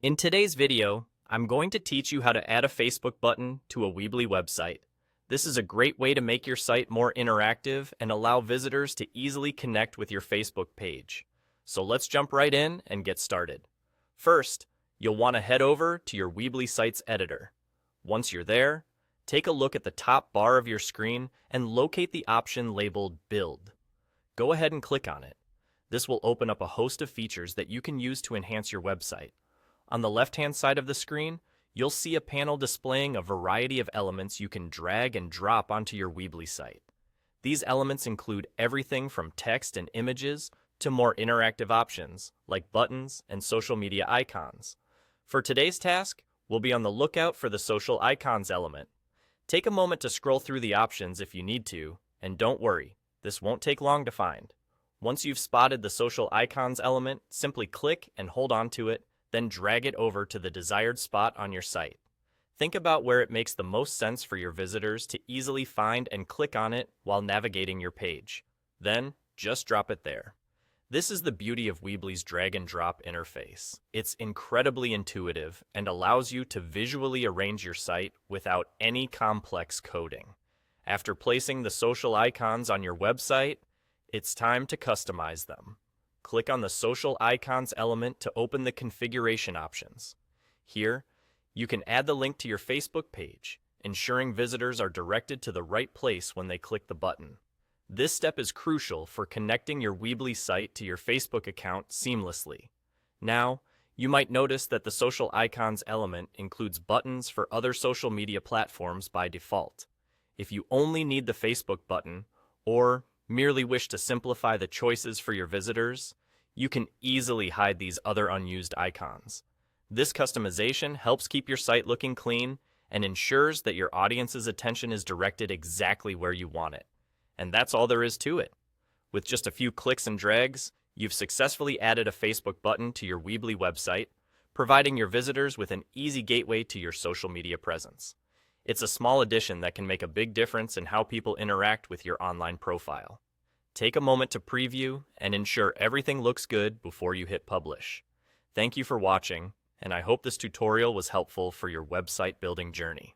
In today's video, I'm going to teach you how to add a Facebook button to a Weebly website. This is a great way to make your site more interactive and allow visitors to easily connect with your Facebook page. So let's jump right in and get started. First, you'll want to head over to your Weebly site's editor. Once you're there, take a look at the top bar of your screen and locate the option labeled Build. Go ahead and click on it. This will open up a host of features that you can use to enhance your website. On the left-hand side of the screen, you'll see a panel displaying a variety of elements you can drag and drop onto your Weebly site. These elements include everything from text and images to more interactive options like buttons and social media icons. For today's task, we'll be on the lookout for the social icons element. Take a moment to scroll through the options if you need to, and don't worry, this won't take long to find. Once you've spotted the social icons element, simply click and hold on to it, then drag it over to the desired spot on your site. Think about where it makes the most sense for your visitors to easily find and click on it while navigating your page. Then, just drop it there. This is the beauty of Weebly's drag and drop interface. It's incredibly intuitive and allows you to visually arrange your site without any complex coding. After placing the social icons on your website, it's time to customize them. Click on the Social Icons element to open the configuration options. Here, you can add the link to your Facebook page, ensuring visitors are directed to the right place when they click the button. This step is crucial for connecting your Weebly site to your Facebook account seamlessly. Now, you might notice that the Social Icons element includes buttons for other social media platforms by default. If you only need the Facebook button, or merely wish to simplify the choices for your visitors, you can easily hide these other unused icons. This customization helps keep your site looking clean and ensures that your audience's attention is directed exactly where you want it. And that's all there is to it. With just a few clicks and drags, you've successfully added a Facebook button to your Weebly website, providing your visitors with an easy gateway to your social media presence. It's a small addition that can make a big difference in how people interact with your online profile. Take a moment to preview and ensure everything looks good before you hit publish. Thank you for watching, and I hope this tutorial was helpful for your website building journey.